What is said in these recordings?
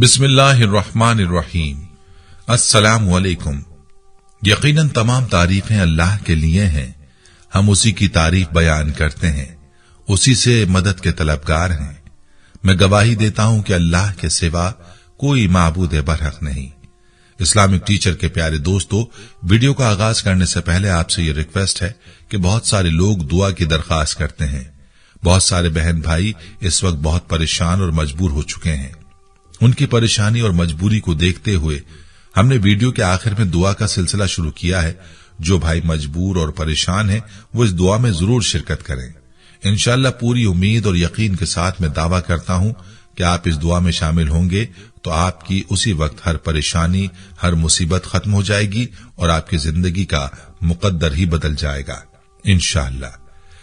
बिस्मिल्लाहिर्रहमानिर्रहीम। अस्सलामु अलैकुम। यकीनन तमाम तारीफें अल्लाह के लिए हैं। हम उसी की तारीफ बयान करते हैं, उसी से मदद के तलबगार हैं। मैं गवाही देता हूं कि अल्लाह के सिवा कोई माबूद बरहक नहीं। इस्लामिक टीचर के प्यारे दोस्तों, वीडियो का आगाज करने से पहले आपसे ये रिक्वेस्ट है कि बहुत सारे लोग दुआ की दरख्वास्त करते हैं। बहुत सारे बहन भाई इस वक्त बहुत परेशान और मजबूर हो चुके हैं। उनकी परेशानी और मजबूरी को देखते हुए हमने वीडियो के आखिर में दुआ का सिलसिला शुरू किया है। जो भाई मजबूर और परेशान हैं, वो इस दुआ में जरूर शिरकत करें। इंशाअल्लाह पूरी उम्मीद और यकीन के साथ मैं दावा करता हूं कि आप इस दुआ में शामिल होंगे तो आपकी उसी वक्त हर परेशानी, हर मुसीबत खत्म हो जाएगी और आपकी जिंदगी का मुकद्दर ही बदल जाएगा इंशाअल्लाह।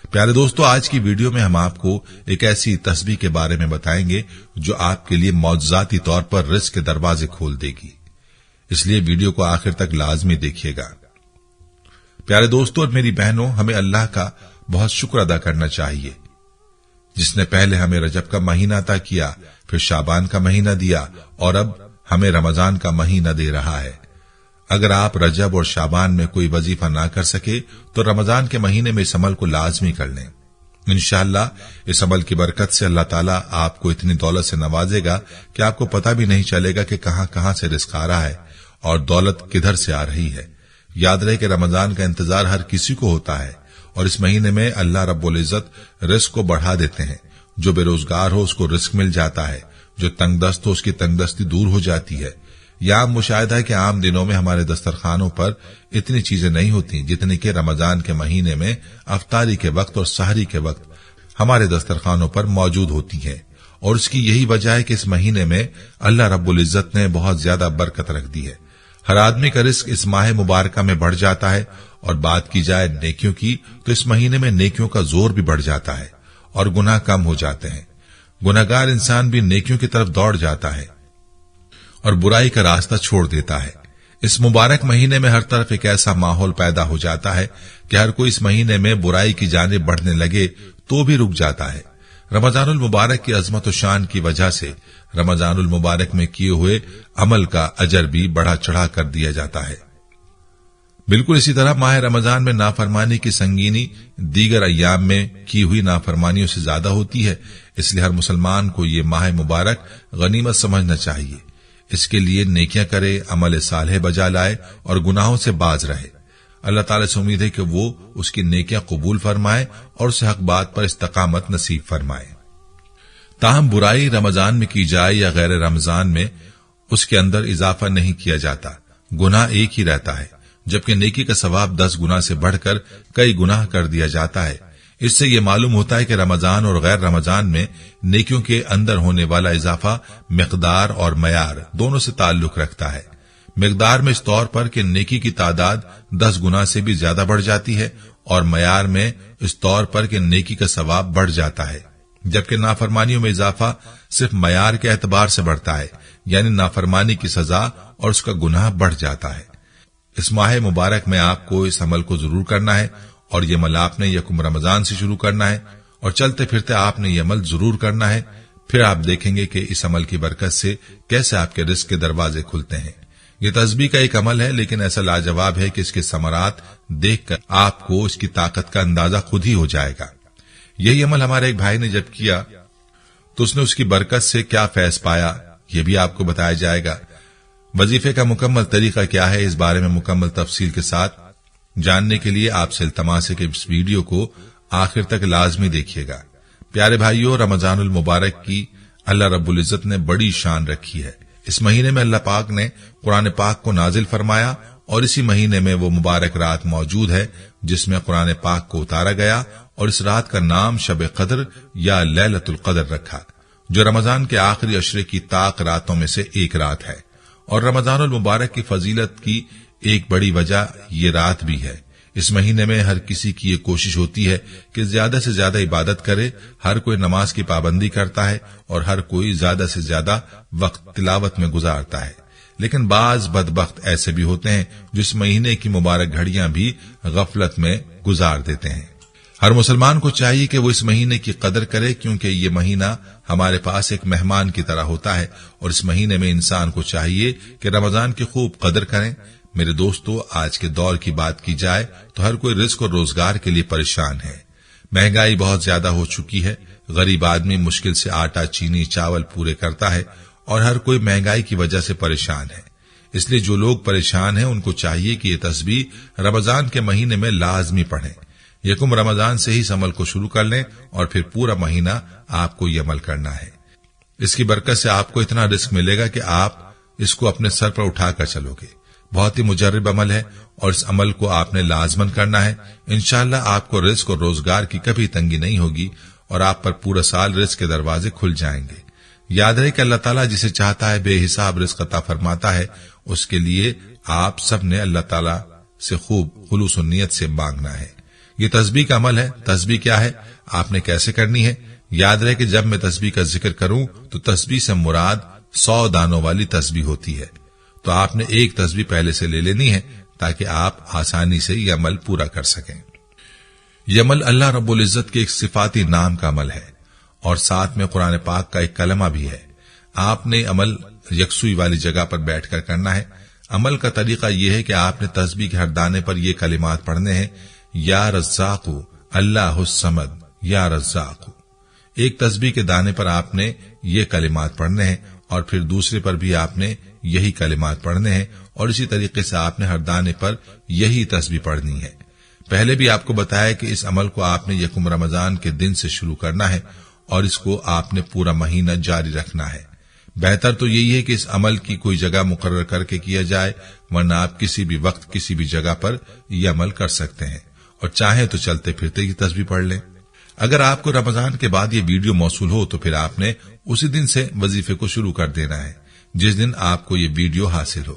प्यारे दोस्तों, आज की वीडियो में हम आपको एक ऐसी तस्बीह के बारे में बताएंगे जो आपके लिए मौजज़ाती तौर पर रिज़्क़ के दरवाजे खोल देगी। इसलिए वीडियो को आखिर तक लाजमी देखिएगा। प्यारे दोस्तों और मेरी बहनों, हमें अल्लाह का बहुत शुक्र अदा करना चाहिए जिसने पहले हमें रजब का महीना अता किया, फिर शाबान का महीना दिया और अब हमें रमजान का महीना दे रहा है। अगर आप रजब और शाबान में कोई वजीफा ना कर सके तो रमजान के महीने में इस अमल को लाजमी कर लें। इंशाअल्लाह इस अमल की बरकत से अल्लाह ताला आपको इतनी दौलत से नवाजेगा कि आपको पता भी नहीं चलेगा कि कहां कहां से रिज़्क़ आ रहा है और दौलत किधर से आ रही है। याद रहे कि रमजान का इंतजार हर किसी को होता है और इस महीने में अल्लाह रब्बुल इज्जत रिज़्क़ को बढ़ा देते हैं। जो बेरोजगार हो उसको रिज़्क़ मिल जाता है, जो तंगदस्त हो उसकी तंगदस्ती दूर हो जाती है। यह आम मुशाहिदा है कि आम दिनों में हमारे दस्तरखानों पर इतनी चीजें नहीं होती जितनी कि रमजान के महीने में अफ्तारी के वक्त और सहरी के वक्त हमारे दस्तरखानों पर मौजूद होती हैं। और इसकी यही वजह है कि इस महीने में अल्लाह रब्बुल इज्जत ने बहुत ज्यादा बरकत रख दी है। हर आदमी का रिज़्क़ इस माह मुबारका में बढ़ जाता है। और बात की जाए नेकियों की तो इस महीने में नेकियों का जोर भी बढ़ जाता है और गुनाह कम हो जाते हैं। गुनाहगार इंसान भी नेकियों की तरफ दौड़ जाता है और बुराई का रास्ता छोड़ देता है। इस मुबारक महीने में हर तरफ एक ऐसा माहौल पैदा हो जाता है कि हर कोई इस महीने में बुराई की जानिब बढ़ने लगे तो भी रुक जाता है। रमजानुल मुबारक की अजमत और शान की वजह से रमजानुल मुबारक में किए हुए अमल का अजर भी बढ़ा चढ़ा कर दिया जाता है। बिल्कुल इसी तरह माह रमजान में नाफरमानी की संगीनी दीगर अय्याम में की हुई नाफरमानियों से ज्यादा होती है। इसलिए हर मुसलमान को ये माह मुबारक गनीमत समझना चाहिए। इसके लिए नेकियां करे, अमल सालेह बजा लाए और गुनाहों से बाज रहे। अल्लाह ताला से उम्मीद है कि वो उसकी नेकियां कबूल फरमाए और उसे हक बात पर इस्तकामत नसीब फरमाए। ताहम बुराई रमजान में की जाए या गैर रमजान में, उसके अंदर इजाफा नहीं किया जाता। गुनाह एक ही रहता है, जबकि नेकी का सवाब 10 गुना से बढ़कर कई गुनाह कर दिया जाता है। इससे यह मालूम होता है कि रमजान और गैर रमजान में नेकियों के अंदर होने वाला इजाफा मिकदार और मयार दोनों से ताल्लुक रखता है। मिकदार में इस तौर पर कि नेकी की तादाद 10 गुना से भी ज्यादा बढ़ जाती है और मयार में इस तौर पर कि नेकी का सवाब बढ़ जाता है। जबकि नाफरमानियों में इजाफा सिर्फ मयार के एतबार से बढ़ता है, यानी नाफरमानी की सजा और उसका गुनाह बढ़ जाता है। इस माह मुबारक में आपको इस अमल को जरूर करना है और ये अमल आपने यकुम रमजान से शुरू करना है और चलते फिरते आपने ये अमल जरूर करना है। फिर आप देखेंगे कि इस अमल की बरकत से कैसे आपके रिज़्क़ के दरवाजे खुलते हैं। ये तस्बीह का एक अमल है, लेकिन ऐसा लाजवाब है कि इसके समरात देखकर आपको इसकी ताकत का अंदाजा खुद ही हो जाएगा। यही अमल हमारे एक भाई ने जब किया तो उसने उसकी बरकत से क्या फैज़ पाया, ये भी आपको बताया जाएगा। वजीफे का मुकम्मल तरीका क्या है, इस बारे में मुकम्मल तफसील के साथ जानने के लिए आपसे इल्तमास है कि इस वीडियो को आखिर तक लाजमी देखिएगा। प्यारे भाइयों, रमजानुल मुबारक की अल्लाह रब्बुल इज्जत ने बड़ी शान रखी है। इस महीने में अल्लाह पाक ने कुरान पाक को नाजिल फरमाया और इसी महीने में वो मुबारक रात मौजूद है जिसमें कुरान पाक को उतारा गया और इस रात का नाम शब कद्र या लैलतुल कद्र रखा, जो रमजान के आखिरी अशरे की ताक रातों में से एक रात है। और रमजानुल मुबारक की फजीलत की एक बड़ी वजह ये रात भी है। इस महीने में हर किसी की ये कोशिश होती है कि ज्यादा से ज्यादा इबादत करे। हर कोई नमाज की पाबंदी करता है और हर कोई ज्यादा से ज्यादा वक्त तिलावत में गुजारता है। लेकिन बाज बदबख्त ऐसे भी होते हैं जो इस महीने की मुबारक घड़ियां भी गफलत में गुजार देते हैं। हर मुसलमान को चाहिए कि वो इस महीने की कदर करे, क्योंकि ये महीना हमारे पास एक मेहमान की तरह होता है और इस महीने में इंसान को चाहिए कि रमजान की खूब कदर करें। मेरे दोस्तों, आज के दौर की बात की जाए तो हर कोई रिस्क और रोजगार के लिए परेशान है। महंगाई बहुत ज्यादा हो चुकी है। गरीब आदमी मुश्किल से आटा, चीनी, चावल पूरे करता है और हर कोई महंगाई की वजह से परेशान है। इसलिए जो लोग परेशान हैं उनको चाहिए कि ये तस्बीह रमजान के महीने में लाजमी पढ़ें। यकुम रमजान से ही इस अमल को शुरू कर लें और फिर पूरा महीना आपको ये अमल करना है। इसकी बरकत से आपको इतना रिस्क मिलेगा कि आप इसको अपने सर पर उठाकर चलोगे। बहुत ही मुजर्रब अमल है और इस अमल को आपने लाजमन करना है। इंशाअल्लाह आपको रिस्क और रोजगार की कभी तंगी नहीं होगी और आप पर पूरा साल रिस्क के दरवाजे खुल जाएंगे। याद रहे कि अल्लाह ताला जिसे चाहता है बेहिसाब रिस्क अता फरमाता है। उसके लिए आप सब ने अल्लाह ताला से खूब खुलूस और नियत से मांगना है। ये तस्बीह का अमल है। तस्बीह क्या है, आपने कैसे करनी है? याद रहे कि जब मैं तस्बीह का जिक्र करूं तो तस्बीह से मुराद 100 दानों वाली तस्बीह होती है। तो आपने एक तस्बीह पहले से ले लेनी है ताकि आप आसानी से यह अमल पूरा कर सकें। यह अमल अल्लाह रब्बुल इज्जत के एक सिफाती नाम का अमल है और साथ में कुरान पाक का एक कलमा भी है। आपने अमल यकसुई वाली जगह पर बैठकर करना है। अमल का तरीका यह है कि आपने तस्बीह के हर दाने पर ये कलिमात पढ़ने हैं, या रज़्ज़ाक़ु अल्लाहुस समद, या रज़्ज़ाक़ु। एक तस्बीह के दाने पर आपने ये कलिमात पढ़ने हैं और फिर दूसरे पर भी आपने यही कलिमात पढ़ने हैं और इसी तरीके से आपने हर दाने पर यही तस्बीह पढ़नी है। पहले भी आपको बताया कि इस अमल को आपने यकुम रमजान के दिन से शुरू करना है और इसको आपने पूरा महीना जारी रखना है। बेहतर तो यही है कि इस अमल की कोई जगह मुकर्रर करके किया जाए, वरना आप किसी भी वक्त किसी भी जगह पर यह अमल कर सकते हैं और चाहे तो चलते फिरते ही तस्बीह पढ़ लें। अगर आपको रमजान के बाद ये वीडियो मौसूल हो तो फिर आपने उसी दिन से वजीफे को शुरू कर देना है जिस दिन आपको ये वीडियो हासिल हो।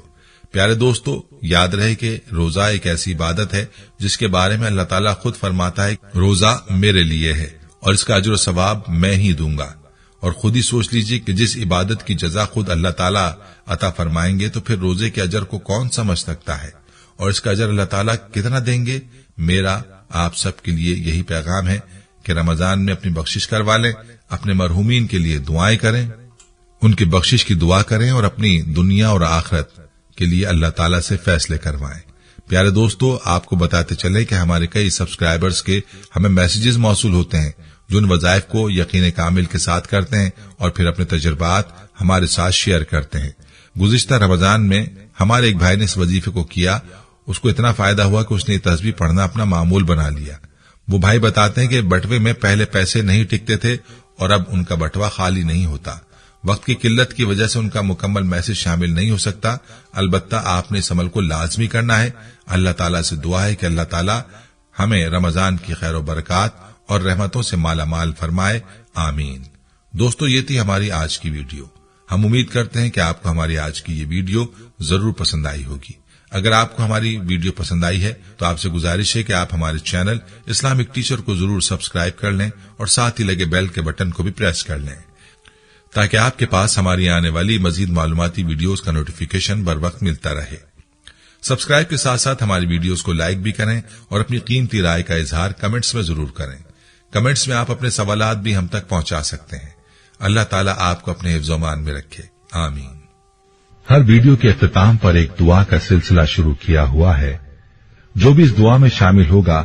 प्यारे दोस्तों, याद रहे कि रोजा एक ऐसी इबादत है जिसके बारे में अल्लाह ताला खुद फरमाता है, रोजा मेरे लिए है और इसका अजर सवाब मैं ही दूंगा। और खुद ही सोच लीजिए कि जिस इबादत की जजा खुद अल्लाह ताला अता फरमाएंगे तो फिर रोजे के अजर को कौन समझ सकता है और इसका अजर अल्लाह ताला कितना देंगे। मेरा आप सबके लिए यही पैगाम है कि रमजान में अपनी बख्शिश करवा लें, अपने मरहूमीन के लिए दुआएं करें, उनकी बख्शिश की दुआ करें और अपनी दुनिया और आखिरत के लिए अल्लाह ताला से फैसले करवाएं। प्यारे दोस्तों, आपको बताते चले कि हमारे कई सब्सक्राइबर्स के हमें मैसेजेस मौसूल होते हैं जो उन वज़ाइफ को यकीन कामिल के साथ करते हैं और फिर अपने तजुर्बात हमारे साथ शेयर करते हैं। गुज़िश्ता रमजान में हमारे एक भाई ने इस वजीफे को किया, उसको इतना फायदा हुआ कि उसने तस्बीह पढ़ना अपना मामूल बना लिया। वो भाई बताते हैं कि बटवे में पहले पैसे नहीं टिकते थे और अब उनका बटवा खाली नहीं होता। वक्त की किल्लत की वजह से उनका मुकम्मल मैसेज शामिल नहीं हो सकता। अलबत्ता आपने इस अमल को लाजमी करना है। अल्लाह ताला से दुआ है कि अल्लाह ताला हमें रमजान की खैर और बरकत और रहमतों से माला माल फरमाए, आमीन। दोस्तों, ये थी हमारी आज की वीडियो। हम उम्मीद करते हैं कि आपको हमारी आज की ये वीडियो जरूर पसंद आई होगी। अगर आपको हमारी वीडियो पसंद आई है तो आपसे गुजारिश है कि आप हमारे चैनल इस्लामिक टीचर को जरूर सब्सक्राइब कर लें और साथ ही लगे बेल के बटन को भी प्रेस कर लें ताकि आपके पास हमारी आने वाली मजीद मालूमाती वीडियोस का नोटिफिकेशन बर वक्त मिलता रहे। सब्सक्राइब के साथ साथ हमारी वीडियोस को लाइक भी करें और अपनी कीमती राय का इजहार कमेंट्स में जरूर करें। कमेंट्स में आप अपने सवालात भी हम तक पहुंचा सकते हैं। अल्लाह ताला आपको अपने हिफ्ज़-ओ-मान में रखे, आमीन। हर वीडियो के इख्तिताम पर एक दुआ का सिलसिला शुरू किया हुआ है। जो भी इस दुआ में शामिल होगा,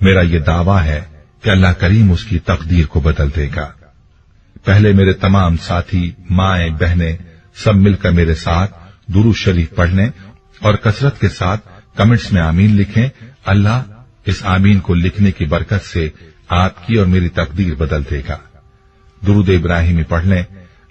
मेरा ये दावा है कि अल्लाह करीम उसकी तकदीर को बदल देगा। पहले मेरे तमाम साथी, माएं, बहनें सब मिलकर मेरे साथ दुरूद शरीफ पढ़ने और कसरत के साथ कमेंट्स में आमीन लिखें। अल्लाह इस आमीन को लिखने की बरकत से आपकी और मेरी तकदीर बदल देगा। दुरूद इब्राहिमी पढ़ लें।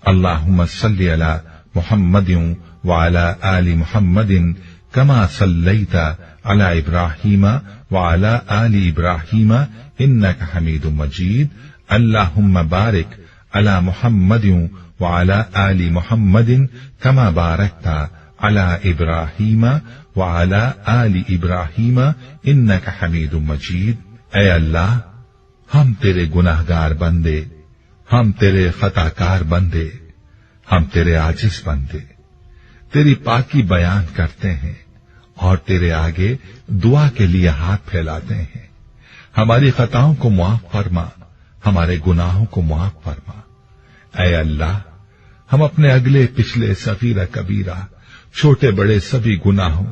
अल्लाहुम्मा सल्ली अला मुहम्मदिन व अला आलि मुहम्मदिन कमा सल्लैता अला इब्राहीमा व अला आलि इब्राहीमा इन्नका हमीदुम मजीद। अल्लाहुम्मा बारिक अला मुहम्मदिन व अला आलि मुहम्मदिन कमा बारकता अला इब्राहीमा व अला आलि इब्राहीमा इन्नका हमीदुम मजीद। ऐ अल्लाह, हम तेरे गुनाहगार बंदे, हम तेरे खताकार बंदे, हम तेरे आजिज बंदे तेरी पाकी बयान करते हैं और तेरे आगे दुआ के लिए हाथ फैलाते हैं। हमारी खताओं को मुआफ फरमा, हमारे गुनाहों को मुआफ फरमा। ऐ अल्लाह, हम अपने अगले पिछले सगीरा कबीरा, छोटे बड़े सभी गुनाहों,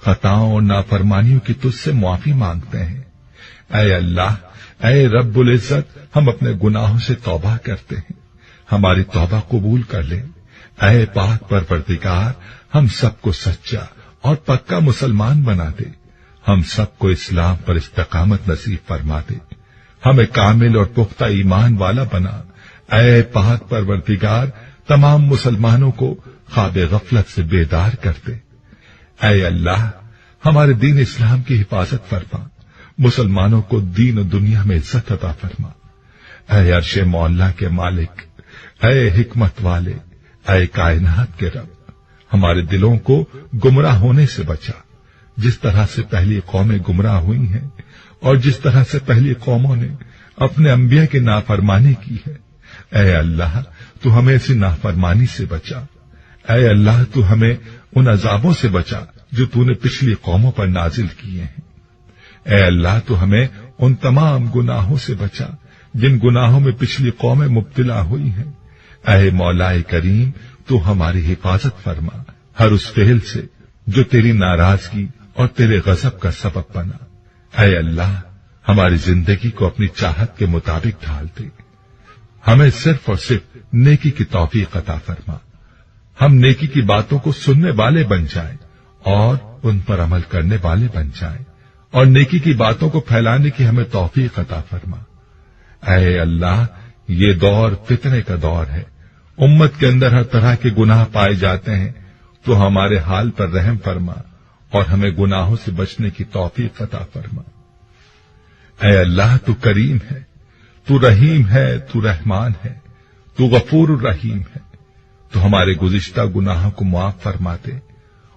खताओं और नाफरमानियों की तुझसे मुआफी मांगते हैं। ऐ अल्लाह, ऐ रब्बुल इज्जत, हम अपने गुनाहों से तौबा करते हैं, हमारी तौबा कबूल कर ले। ऐ पाक परवरदिगार, हम सबको सच्चा और पक्का मुसलमान बना दे, हम सबको इस्लाम पर इस्तकामत नसीब फरमा दे, हमें कामिल और पुख्ता ईमान वाला बना। ऐ पाक परवरदिगार, तमाम मुसलमानों को ख्वाब गफलत से बेदार कर दे। ऐ अल्लाह, हमारे दीन इस्लाम की हिफाजत फरमा, मुसलमानों को दीन और दुनिया में इज्जत अता फरमा। ऐ अर्शे मौला के मालिक, ऐ हिकमत वाले, ऐ कायनात के रब, हमारे दिलों को गुमराह होने से बचा, जिस तरह से पहली कौमें गुमराह हुई हैं और जिस तरह से पहली कौमों ने अपने अंबिया की नाफरमानी की है। ऐ अल्लाह, तू हमें ऐसी नाफरमानी से बचा। ऐ अल्लाह, तू हमें उन अजाबों से बचा जो तूने पिछली कौमों पर नाजिल किए हैं। ऐ अल्लाह, तू हमें उन तमाम गुनाहों से बचा जिन गुनाहों में पिछली कौमें मुब्तला हुई हैं। ऐ मौलाए करीम, तू हमारी हिफाजत फरमा हर उस फेल से जो तेरी नाराजगी और तेरे गजब का सबब बना। ऐ अल्लाह, हमारी जिंदगी को अपनी चाहत के मुताबिक ढाल दे, हमें सिर्फ और सिर्फ नेकी की तौफीक अता फरमा, हम नेकी की बातों को सुनने वाले बन जाएं और उन पर अमल करने वाले बन जाएं, और नेकी की बातों को फैलाने की हमें तौफीक अता फरमा। ऐ अल्लाह, ये दौर फितने का दौर है, उम्मत के अंदर हर तरह के गुनाह पाए जाते हैं, तो हमारे हाल पर रहम फरमा और हमें गुनाहों से बचने की तौफीक अता फरमा। ऐ अल्लाह, तू करीम है, तू रहीम है, तू रहमान है, तू गफूर रहीम है, तो हमारे गुज़िश्ता गुनाहों को मुआफ फरमा दे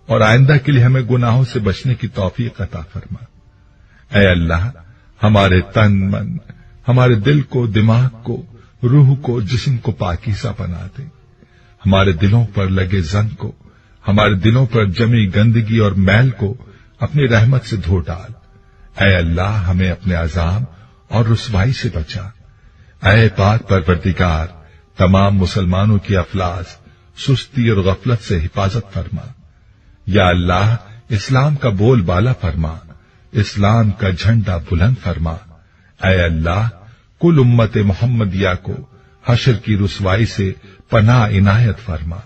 और आइंदा के लिए हमें गुनाहों से बचने की तौफीक अता फरमा। ऐ अल्लाह, हमारे तन मन, हमारे दिल को, दिमाग को, रूह को, जिस्म को पाकीज़ा बना दे, हमारे दिलों पर लगे जंग को, हमारे दिलों पर जमी गंदगी और मैल को अपनी रहमत से धो डाल। ऐ अल्लाह, हमें अपने अजाब और रुसवाई से बचा। ऐ पाक परवरदिगार, तमाम मुसलमानों की अफलास, सुस्ती और गफलत से हिफाजत फरमा। या अल्लाह, इस्लाम का बोल बाला फरमा, इस्लाम का झंडा बुलंद फरमा। ऐ अल्लाह, कुल उम्मत मोहम्मदिया को हशर की रुसवाई से पनाह इनायत फरमा।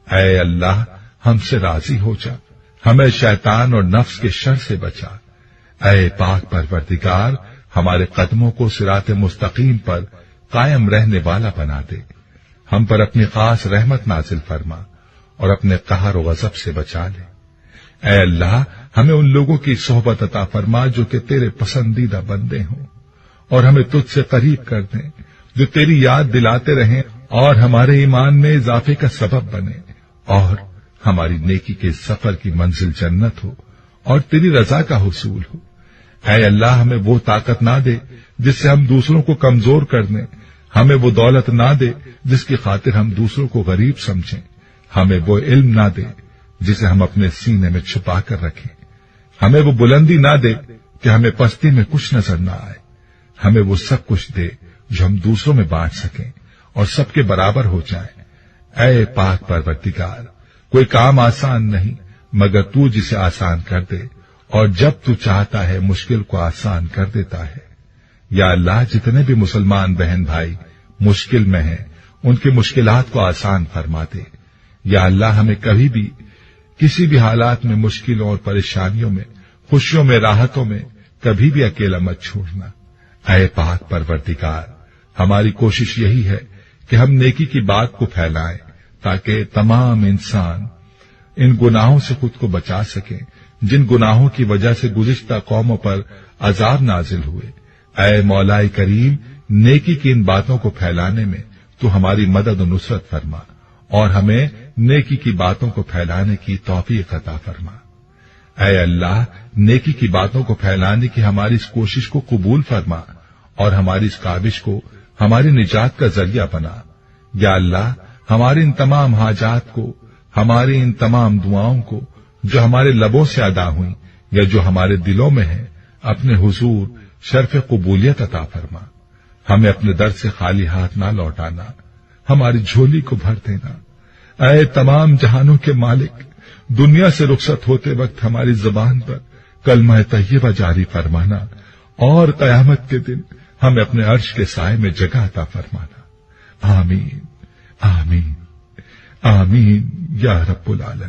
ऐ अल्लाह, हमसे राजी हो जा, हमें शैतान और नफ्स के शर से बचा। ऐ पाक परवरदिगार, हमारे कदमों को सिरात मुस्तकीम पर कायम रहने वाला बना दे, हम पर अपनी खास रहमत नाजिल फरमा और अपने कहर और गजब से बचा ले। ऐ अल्लाह, हमें उन लोगों की सोहबत अता फरमा जो कि तेरे पसंदीदा बंदे हों, और हमें तुझसे करीब कर दें, जो तेरी याद दिलाते रहें और हमारे ईमान में इजाफे का सबब बने, और हमारी नेकी के सफर की मंजिल जन्नत हो और तेरी रजा का हुसूल हो। ऐ अल्लाह, हमें वो ताकत ना दे जिससे हम दूसरों को कमजोर कर दें, हमें वो दौलत ना दे जिसकी खातिर हम दूसरों को गरीब समझें, हमें वो इल्म ना दे जिसे हम अपने सीने में छुपा कर रखें, हमें वो बुलंदी ना दे कि हमें पस्ती में कुछ नजर ना आए, हमें वो सब कुछ दे जो हम दूसरों में बांट सकें और सबके बराबर हो जाएं। ऐ पाक परवरदिगार, कोई काम आसान नहीं मगर तू जिसे आसान कर दे, और जब तू चाहता है मुश्किल को आसान कर देता है। या अल्लाह, जितने भी मुसलमान बहन भाई मुश्किल में हैं, उनकी मुश्किलात को आसान फरमा दे। या अल्लाह, हमें कभी भी किसी भी हालात में, मुश्किलों और परेशानियों में, खुशियों में, राहतों में कभी भी अकेला मत छोड़ना। ऐ पाक परवरदिगार, हमारी कोशिश यही है कि हम नेकी की बात को फैलाएं ताकि तमाम इंसान इन गुनाहों से खुद को बचा सकें जिन गुनाहों की वजह से गुज़िश्ता कौमों पर अजाब नाजिल हुए। ऐ मौलाए करीम, नेकी की इन बातों को फैलाने में तू हमारी मदद और नुसरत फरमा और हमें नेकी की बातों को फैलाने की तौफीक अता फरमा। ऐ अल्लाह, नेकी की बातों को फैलाने की हमारी इस कोशिश को कबूल फरमा और हमारी इस काविश को हमारी निजात का जरिया बना। या अल्लाह, हमारी इन तमाम हाजात को, हमारी इन तमाम दुआओं को जो हमारे लबों से अदा हुई या जो हमारे दिलों में है, अपने हुजूर शर्फ कबूलियत अता फरमा। हमें अपने दर से खाली हाथ ना लौटाना, हमारी झोली को भर देना। ऐ तमाम जहानों के मालिक, दुनिया से रुखसत होते वक्त हमारी जुबान पर कलमा तय्यबा जारी फरमाना और कयामत के दिन हमें अपने अर्श के साए में जगह अता फरमाना। आमीन आमीन आमीन या रब्बुल आलमीन।